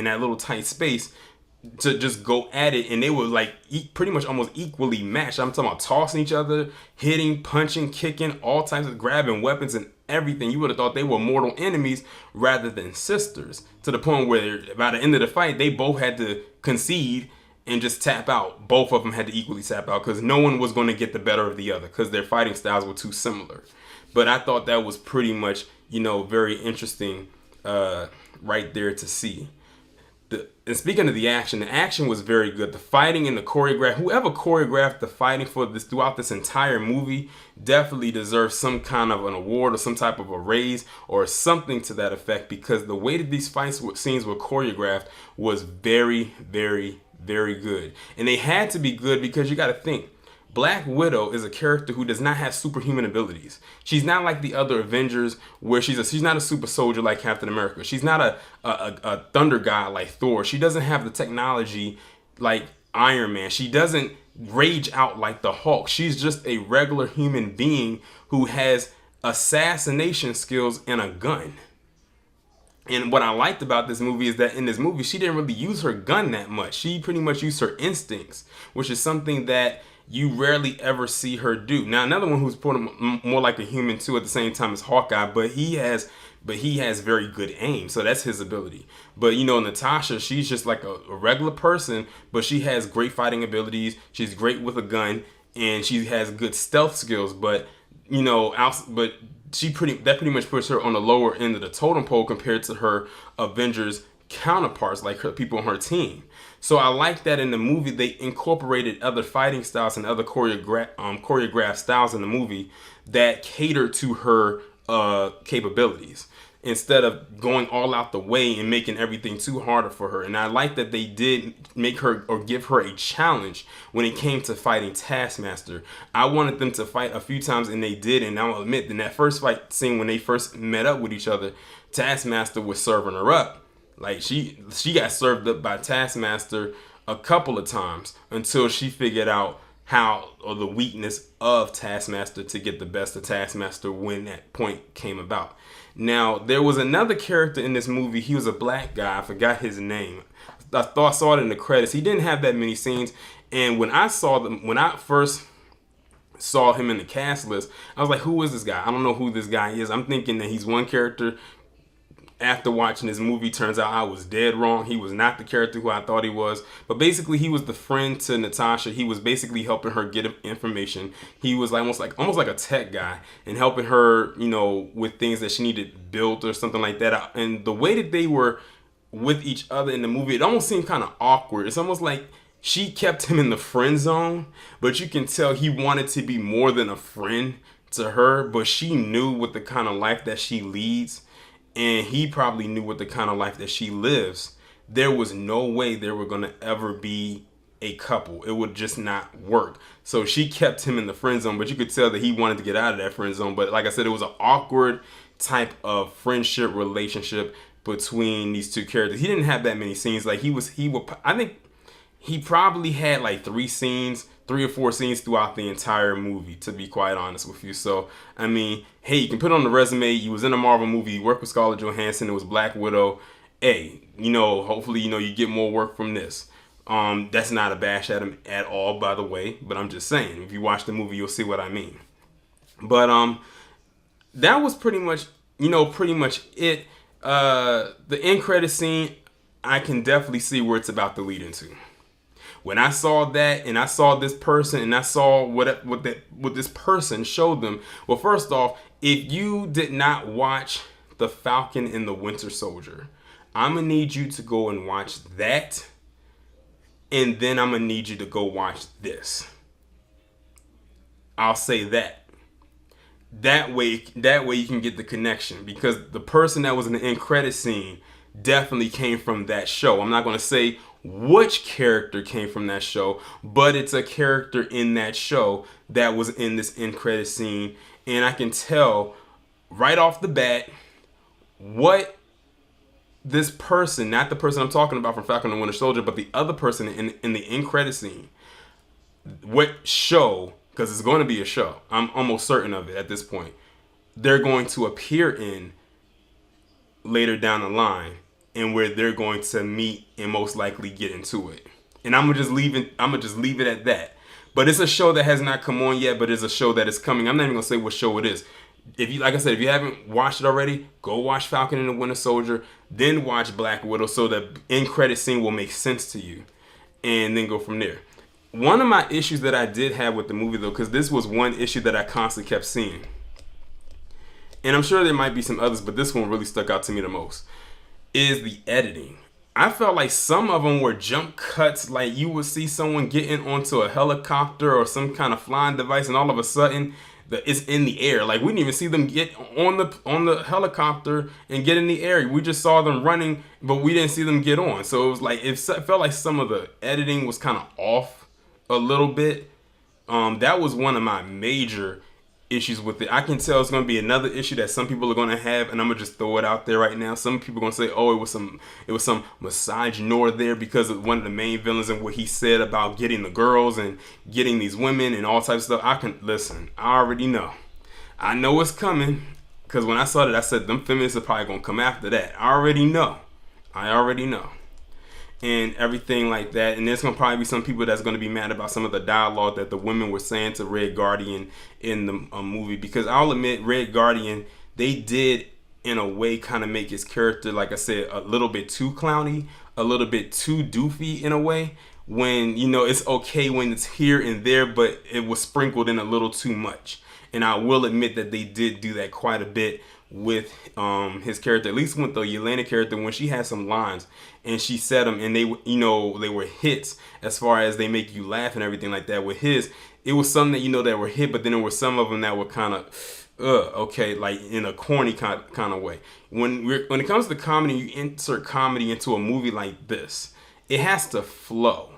in that little tight space to just go at it, and they were like pretty much almost equally matched. I'm talking about tossing each other, hitting, punching, kicking, all types of grabbing weapons and everything. You would have thought they were mortal enemies rather than sisters, to the point where by the end of the fight they both had to concede and just tap out. Both of them had to equally tap out because no one was going to get the better of the other because their fighting styles were too similar. But I thought that was pretty much, very interesting right there to see. And speaking of the action was very good. The fighting and the whoever choreographed the fighting for this throughout this entire movie definitely deserves some kind of an award or some type of a raise or something to that effect, because the way that these scenes were choreographed was very, very, very good. And they had to be good because you got to think, Black Widow is a character who does not have superhuman abilities. She's not like the other Avengers where she's not a super soldier like Captain America. She's not a thunder god like Thor. She doesn't have the technology like Iron Man. She doesn't rage out like the Hulk. She's just a regular human being who has assassination skills and a gun. And what I liked about this movie is that in this movie, she didn't really use her gun that much. She pretty much used her instincts, which is something that you rarely ever see her do. Now, another one who's more like a human too at the same time is Hawkeye, but he has very good aim, so that's his ability. But Natasha, she's just like a regular person, but she has great fighting abilities. She's great with a gun, and she has good stealth skills. But that pretty much puts her on the lower end of the totem pole compared to her Avengers counterparts, like her people on her team. So I like that in the movie they incorporated other fighting styles and other choreographed styles in the movie that cater to her capabilities, instead of going all out the way and making everything too harder for her. And I like that they did make her or give her a challenge when it came to fighting Taskmaster. I wanted them to fight a few times, and they did. And I'll admit, in that first fight scene when they first met up with each other, Taskmaster was serving her up. Like she got served up by Taskmaster a couple of times until she figured out the weakness of Taskmaster to get the best of Taskmaster when that point came about. Now, there was another character in this movie. He was a black guy. I forgot his name. I saw it in the credits. He didn't have that many scenes. And when I first saw him in the cast list, I was like, who is this guy? I don't know who this guy is. I'm thinking that he's one character. After watching this movie, turns out I was dead wrong. He was not the character who I thought he was. But basically, he was the friend to Natasha. He was basically helping her get information. He was almost like a tech guy and helping her, with things that she needed built or something like that. And the way that they were with each other in the movie, it almost seemed kind of awkward. It's almost like she kept him in the friend zone, but you can tell he wanted to be more than a friend to her. But she knew what the kind of life that she leads, and he probably knew what the kind of life that she lives. There was no way they were going to ever be a couple. It would just not work. So she kept him in the friend zone, but you could tell that he wanted to get out of that friend zone. But like I said, it was an awkward type of friendship relationship between these two characters. He didn't have that many scenes. I think he probably had like 3 or 4 scenes throughout the entire movie, to be quite honest with you. So, I mean, hey, you can put it on the resume. You was in a Marvel movie. You worked with Scarlett Johansson. It was Black Widow. Hey, hopefully, you get more work from this. That's not a bash at him at all, by the way. But I'm just saying, if you watch the movie, you'll see what I mean. But that was pretty much it. The end credit scene, I can definitely see where it's about to lead into. When I saw that, and I saw this person, and I saw what this person showed them. Well, first off, if you did not watch The Falcon and the Winter Soldier, I'm gonna need you to go and watch that, and then I'm gonna need you to go watch this. I'll say that. That way you can get the connection, because the person that was in the end credit scene definitely came from that show. I'm not gonna say which character came from that show, but it's a character in that show that was in this end credit scene, and I can tell right off the bat what this person, not the person I'm talking about from Falcon and Winter Soldier, but the other person in the end credit scene, what show, because it's going to be a show, I'm almost certain of it at this point, they're going to appear in later down the line and where they're going to meet and most likely get into it. And I'm gonna just leave it at that. But it's a show that has not come on yet, but it's a show that is coming. I'm not even gonna say what show it is. If you, like I said, if you haven't watched it already, go watch Falcon and the Winter Soldier, then watch Black Widow, so the end credit scene will make sense to you, and then go from there. One of my issues that I did have with the movie, though, because this was one issue that I constantly kept seeing, and I'm sure there might be some others, but this one really stuck out to me the most, is the editing. I felt like some of them were jump cuts, like you would see someone getting onto a helicopter or some kind of flying device, and all of a sudden it's in the air. Like we didn't even see them get on the helicopter and get in the air. We just saw them running, but we didn't see them get on. So it was like it felt like some of the editing was kind of off a little bit. That was one of my major issues with it. I can tell it's going to be another issue that some people are going to have, and I'm gonna just throw it out there right now. Some people are going to say, "Oh, it was some misogynoir there because of one of the main villains and what he said about getting the girls and getting these women and all types of stuff." I can listen. I already know. I know it's coming because when I saw that, I said them feminists are probably going to come after that. I already know. And everything like that. And there's going to probably be some people that's going to be mad about some of the dialogue that the women were saying to Red Guardian in the movie. Because I'll admit, Red Guardian, they did in a way kind of make his character, like I said, a little bit too clowny, a little bit too doofy in a way. When, you know, it's okay when it's here and there, but it was sprinkled in a little too much. And I will admit that they did do that quite a bit with his character, at least with the Yelena character, when she had some lines and she said them and they, you know, they were hits as far as they make you laugh and everything like that. With his, it was some that, you know, that were hit, but then there were some of them that were kind of okay, like in a corny kind of way. When it comes to comedy, you insert comedy into a movie like this, it has to flow.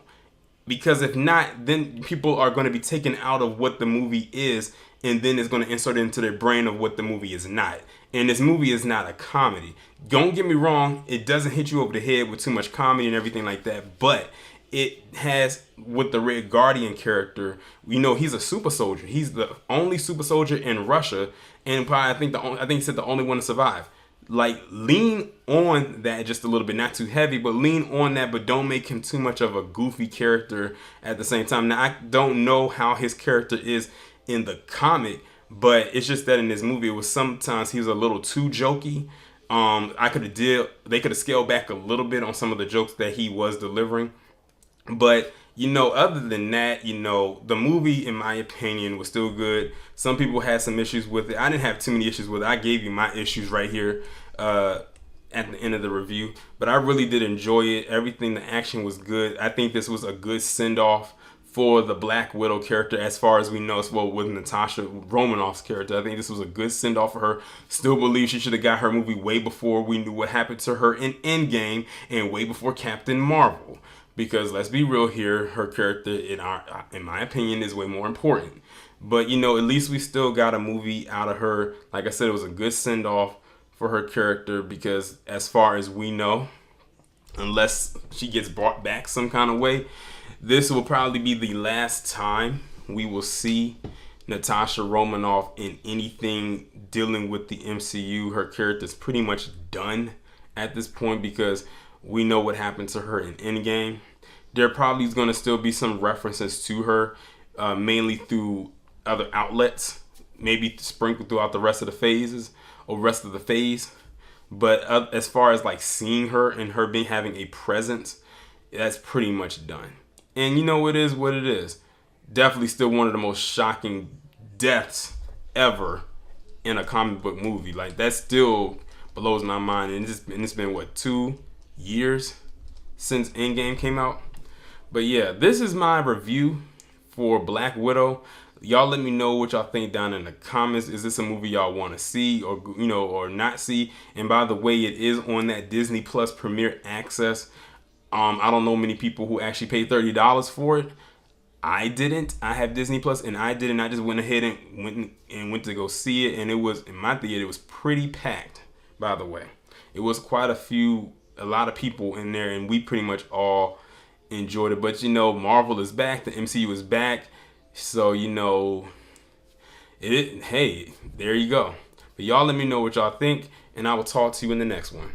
Because if not, then people are going to be taken out of what the movie is, and then it's going to insert it into their brain of what the movie is not. And this movie is not a comedy. Don't get me wrong, it doesn't hit you over the head with too much comedy and everything like that, but it has, with the Red Guardian character, you know, he's a super soldier. He's the only super soldier in Russia, and probably I think he said the only one to survive. Like, lean on that just a little bit, not too heavy, but lean on that, but don't make him too much of a goofy character at the same time. Now, I don't know how his character is in the comic, but it's just that in this movie, it was sometimes he was a little too jokey. They could have scaled back a little bit on some of the jokes that he was delivering. But, you know, other than that, you know, the movie, in my opinion, was still good. Some people had some issues with it. I didn't have too many issues with it. I gave you my issues right here at the end of the review. But I really did enjoy it. Everything, the action was good. I think this was a good send-off for the Black Widow character, as far as we know, as well with Natasha Romanoff's character. I think this was a good send-off for her. Still believe she should have got her movie way before we knew what happened to her in Endgame and way before Captain Marvel. Because let's be real here, her character, in my opinion, is way more important. But, you know, at least we still got a movie out of her. Like I said, it was a good send-off for her character because as far as we know, unless she gets brought back some kind of way, this will probably be the last time we will see Natasha Romanoff in anything dealing with the MCU. Her character is pretty much done at this point because we know what happened to her in Endgame. There probably is going to still be some references to her, mainly through other outlets, maybe sprinkled throughout the rest of the phases or rest of the phase. But as far as like seeing her and her having a presence, that's pretty much done. And you know, it is what it is. Definitely still one of the most shocking deaths ever in a comic book movie. Like, that still blows my mind. And it's been what, 2 years since Endgame came out? But yeah, this is my review for Black Widow. Y'all let me know what y'all think down in the comments. Is this a movie y'all want to see or, you know, or not see? And by the way, it is on that Disney Plus Premier Access. I don't know many people who actually paid $30 for it. I didn't. I have Disney Plus and I didn't. I just went ahead and went to go see it, and it was, in my theater, it was pretty packed, by the way. It was quite a lot of people in there, and we pretty much all enjoyed it. But, you know, Marvel is back. The MCU is back. So, you know, hey, there you go. But y'all let me know what y'all think, and I will talk to you in the next one.